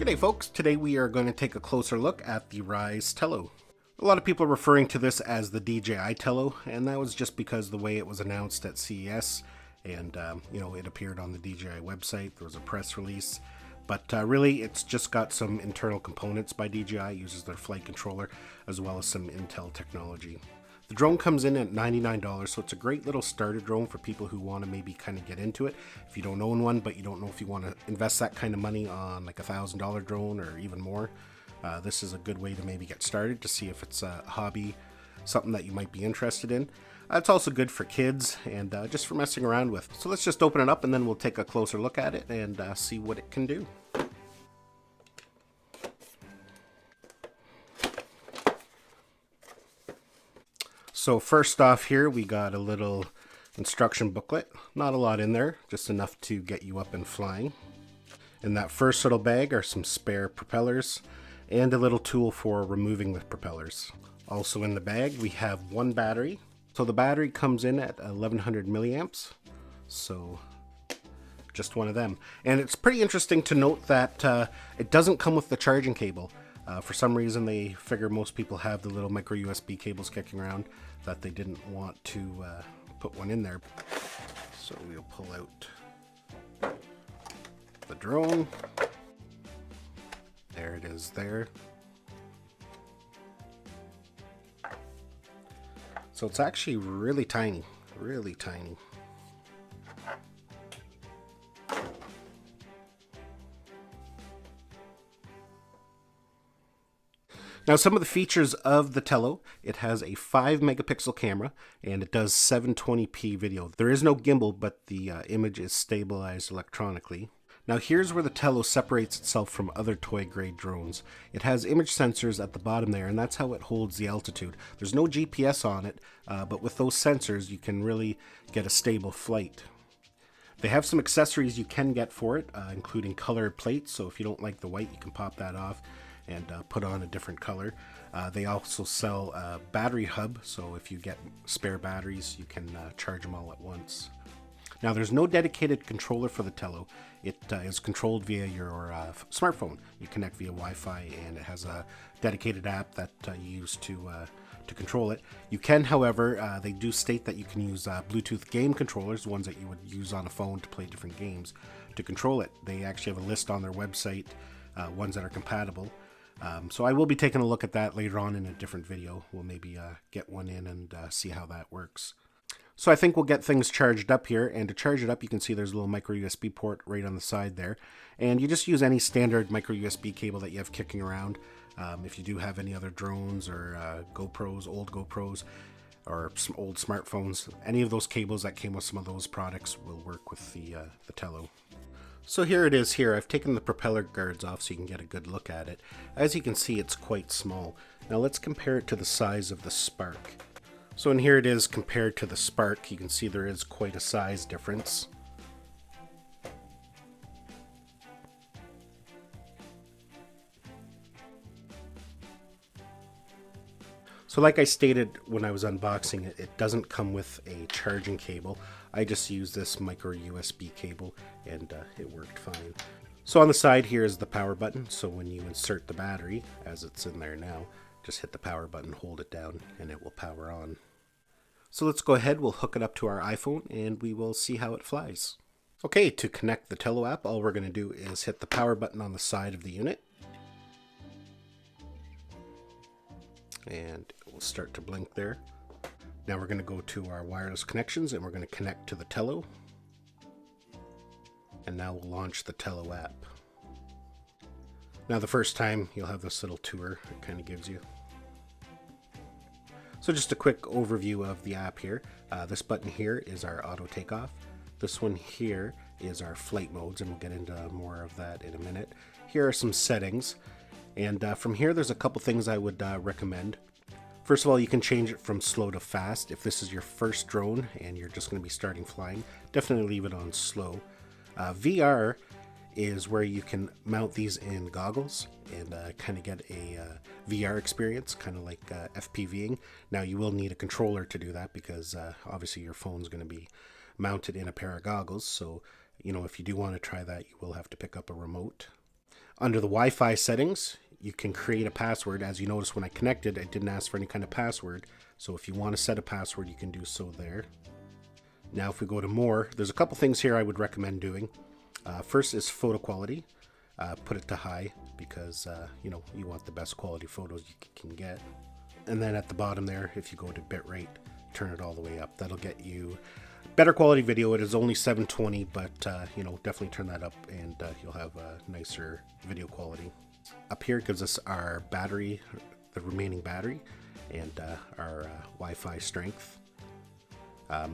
Good day, folks. Today we are going to take a closer look at the Ryze Tello. A lot of people are referring to this as the DJI Tello, and that was just because the way it was announced at CES, and it appeared on the DJI website. There was a press release, but really it's just got some internal components by DJI. It uses their flight controller as well as some Intel technology. The drone comes in at $99, so it's a great little starter drone for people who want to maybe kind of get into it. If you don't own one, but you don't know if you want to invest that kind of money on like $1,000 drone or even more, this is a good way to maybe get started to see if it's a hobby, something that you might be interested in. It's also good for kids and just for messing around with. So let's just open it up and then we'll take a closer look at it and see what it can do. So first off here, we got a little instruction booklet. Not a lot in there, just enough to get you up and flying. In that first little bag are some spare propellers and a little tool for removing the propellers. Also in the bag, we have one battery. So the battery comes in at 1100 milliamps. So just one of them. And it's pretty interesting to note that it doesn't come with the charging cable. For some reason, they figure most people have the little micro USB cables kicking around, that they didn't want to put one in there. So we'll pull out the drone. There it is there. So it's actually really tiny, really tiny. Now, some of the features of the Tello: it has a 5 megapixel camera and it does 720p video. There is no gimbal, but the image is stabilized electronically. Now here's where the Tello separates itself from other toy grade drones. It has image sensors at the bottom there, and that's how it holds the altitude. There's no GPS on it, but with those sensors you can really get a stable flight. They have some accessories you can get for it, including colored plates, so if you don't like the white you can pop that off and put on a different color. They also sell a battery hub, so if you get spare batteries you can charge them all at once. Now there's no dedicated controller for the Tello. It is controlled via your smartphone. You connect via Wi-Fi and it has a dedicated app that you use to control it. You can, however, they do state that you can use Bluetooth game controllers, ones that you would use on a phone to play different games, to control it. They actually have a list on their website, ones that are compatible. So I will be taking a look at that later on in a different video. We'll maybe get one in and see how that works. So I think we'll get things charged up here, and to charge it up you can see there's a little micro USB port right on the side there, and you just use any standard micro USB cable that you have kicking around. If you do have any other drones or GoPros, old GoPros, or some old smartphones, any of those cables that came with some of those products will work with the Tello. So here it is here. I've taken the propeller guards off so you can get a good look at it. As you can see, it's quite small. Now let's compare it to the size of the Spark. So in here it is compared to the Spark. You can see there is quite a size difference. So like I stated when I was unboxing it, it doesn't come with a charging cable. I just use this micro USB cable and it worked fine. So on the side here is the power button. So when you insert the battery, as it's in there now, just hit the power button, hold it down, and it will power on. So let's go ahead, we'll hook it up to our iPhone and we will see how it flies. Okay, to connect the Tello app, all we're going to do is hit the power button on the side of the unit. And it will start to blink there. Now we're going to go to our wireless connections and we're going to connect to the Tello. And now we'll launch the Tello app. Now the first time you'll have this little tour it kind of gives you. So just a quick overview of the app here. This button here is our auto takeoff. This one here is our flight modes, and we'll get into more of that in a minute. Here are some settings. And from here, there's a couple things I would recommend. First of all, you can change it from slow to fast. If this is your first drone and you're just going to be starting flying, definitely leave it on slow. VR is where you can mount these in goggles and kind of get a VR experience, kind of like FPVing. Now you will need a controller to do that because obviously your phone's going to be mounted in a pair of goggles. So, you know, if you do want to try that, you will have to pick up a remote. Under the Wi-Fi settings, you can create a password. As you notice, when I connected, it didn't ask for any kind of password. So if you want to set a password, you can do so there. Now if we go to more, there's a couple things here I would recommend doing. First is photo quality. Put it to high because you want the best quality photos you can get. And then at the bottom there, if you go to bitrate, turn it all the way up. That'll get you better quality video. It is only 720, but definitely turn that up and you'll have a nicer video quality. Up here gives us our battery, the remaining battery, and our Wi-Fi strength.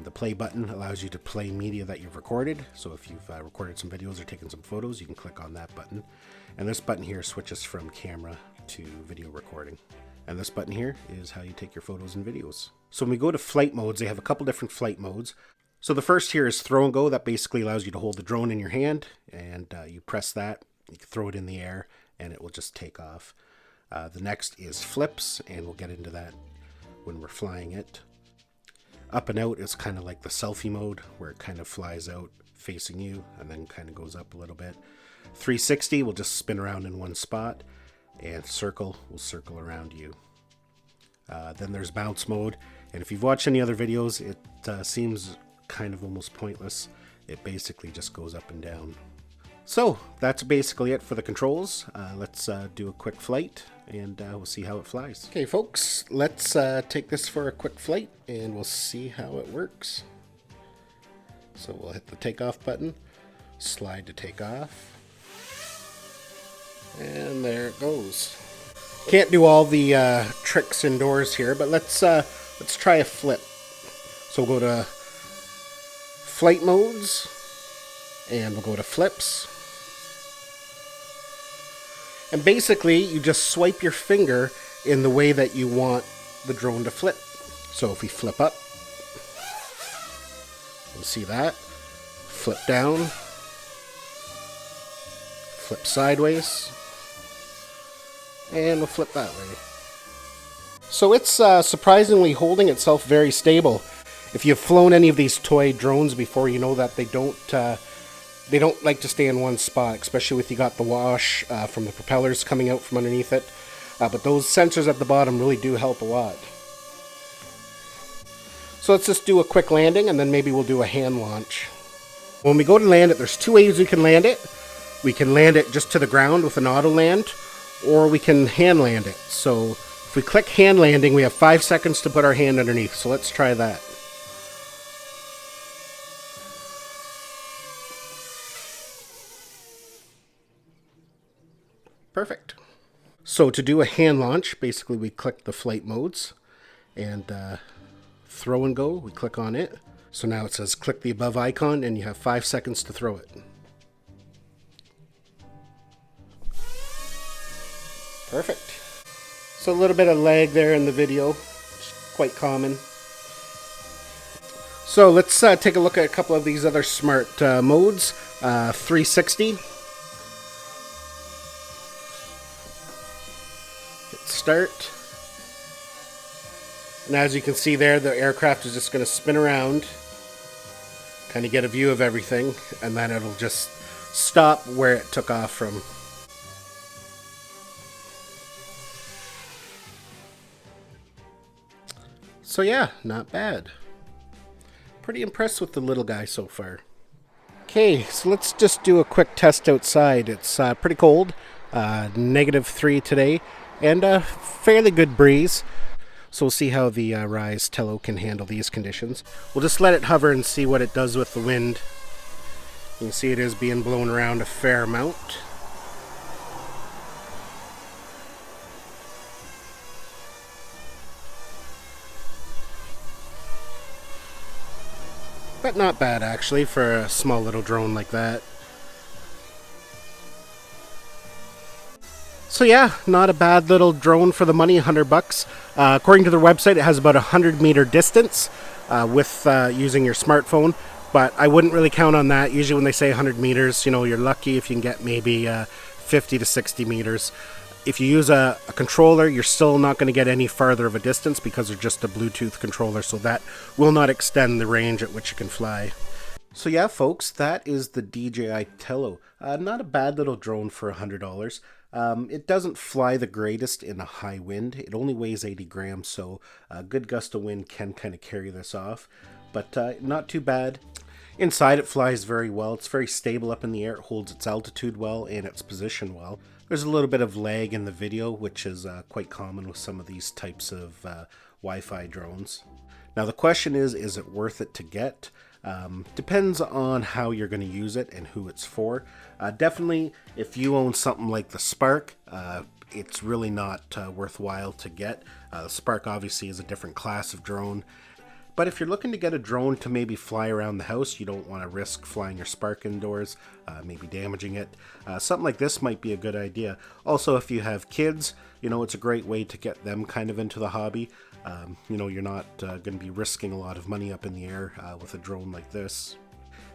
The play button allows you to play media that you've recorded. So if you've recorded some videos or taken some photos, you can click on that button. And this button here switches from camera to video recording. And this button here is how you take your photos and videos. So when we go to flight modes, they have a couple different flight modes. So the first here is throw and go. That basically allows you to hold the drone in your hand and you press that, you can throw it in the air and it will just take off. The next is flips, and we'll get into that when we're flying it. Up and out is kind of like the selfie mode, where it kind of flies out facing you and then kind of goes up a little bit. 360 will just spin around in one spot, and circle will circle around you. Then there's bounce mode, and if you've watched any other videos, it seems kind of almost pointless. It basically just goes up and down. So that's basically it for the controls. Let's do a quick flight and we'll see how it flies. Okay folks, let's take this for a quick flight and we'll see how it works. So we'll hit the takeoff button, slide to take off, and there it goes. Can't do all the tricks indoors here, but let's try a flip. So we'll go to flight modes and we'll go to flips. And basically, you just swipe your finger in the way that you want the drone to flip. So if we flip up, you'll see that. Flip down. Flip sideways. And we'll flip that way. So it's surprisingly holding itself very stable. If you've flown any of these toy drones before, you know that they don't like to stay in one spot, especially with you got the wash from the propellers coming out from underneath it. But those sensors at the bottom really do help a lot. So let's just do a quick landing and then maybe we'll do a hand launch. When we go to land it, there's two ways we can land it. We can land it just to the ground with an auto land, or we can hand land it. So if we click hand landing, we have 5 seconds to put our hand underneath. So let's try that. Perfect. So to do a hand launch, basically we click the flight modes and throw and go, we click on it. So now it says click the above icon and you have 5 seconds to throw it. Perfect. So a little bit of lag there in the video, quite common. So let's take a look at a couple of these other smart modes. 360. Start, and as you can see there, the aircraft is just going to spin around, kind of get a view of everything, and then it'll just stop where it took off from. So yeah, not bad. Pretty impressed with the little guy so far. Okay, so let's just do a quick test outside. It's pretty cold, -3 today. And a fairly good breeze. So we'll see how the Ryze Tello can handle these conditions. We'll just let it hover and see what it does with the wind. You can see it is being blown around a fair amount. But not bad actually for a small little drone like that. So yeah, not a bad little drone for the money, $100. According to their website, it has about a 100-meter distance with using your smartphone. But I wouldn't really count on that. Usually when they say 100 meters, you're lucky if you can get maybe 50 to 60 meters. If you use a controller, you're still not going to get any farther of a distance because they're just a Bluetooth controller. So that will not extend the range at which you can fly. So yeah, folks, that is the DJI Tello. Not a bad little drone for $100. It doesn't fly the greatest in a high wind. It only weighs 80 grams, so a good gust of wind can kind of carry this off. But not too bad. Inside it flies very well. It's very stable up in the air. It holds its altitude well and its position well. There's a little bit of lag in the video, which is quite common with some of these types of Wi-Fi drones. Now the question is it worth it to get? Depends on how you're going to use it and who it's for. Definitely, if you own something like the Spark, it's really not worthwhile to get. The Spark obviously is a different class of drone. But if you're looking to get a drone to maybe fly around the house, you don't want to risk flying your Spark indoors, maybe damaging it. Something like this might be a good idea. Also, if you have kids, you know, it's a great way to get them kind of into the hobby. You know, you're not going to be risking a lot of money up in the air with a drone like this.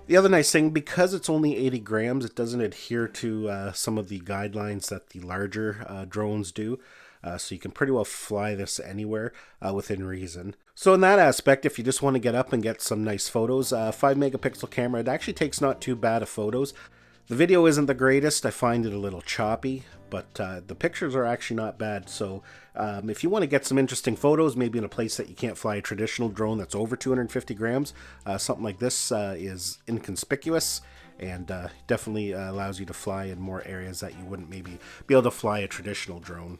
The other nice thing, because it's only 80 grams, it doesn't adhere to some of the guidelines that the larger drones do. So you can pretty well fly this anywhere within reason. So in that aspect, if you just want to get up and get some nice photos, 5 megapixel camera, it actually takes not too bad of photos. The video isn't the greatest. I find it a little choppy, but the pictures are actually not bad. So if you want to get some interesting photos, maybe in a place that you can't fly a traditional drone that's over 250 grams, something like this is inconspicuous and definitely allows you to fly in more areas that you wouldn't maybe be able to fly a traditional drone.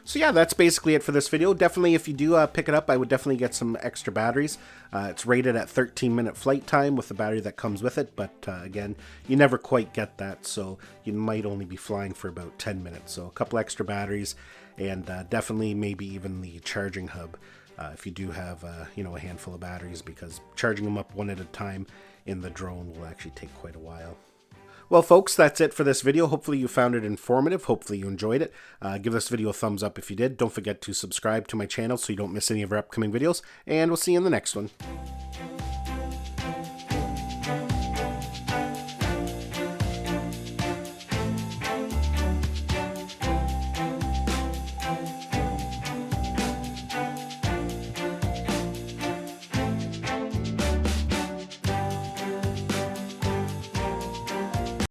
So yeah, that's basically it for this video. Definitely, if you do pick it up, I would definitely get some extra batteries. It's rated at 13-minute flight time with the battery that comes with it, but again, you never quite get that, so you might only be flying for about 10 minutes. So a couple extra batteries, and definitely maybe even the charging hub if you do have you know, a handful of batteries, because charging them up one at a time in the drone will actually take quite a while. Well, folks, that's it for this video. Hopefully you found it informative. Hopefully you enjoyed it. Give this video a thumbs up if you did. Don't forget to subscribe to my channel so you don't miss any of our upcoming videos. And we'll see you in the next one.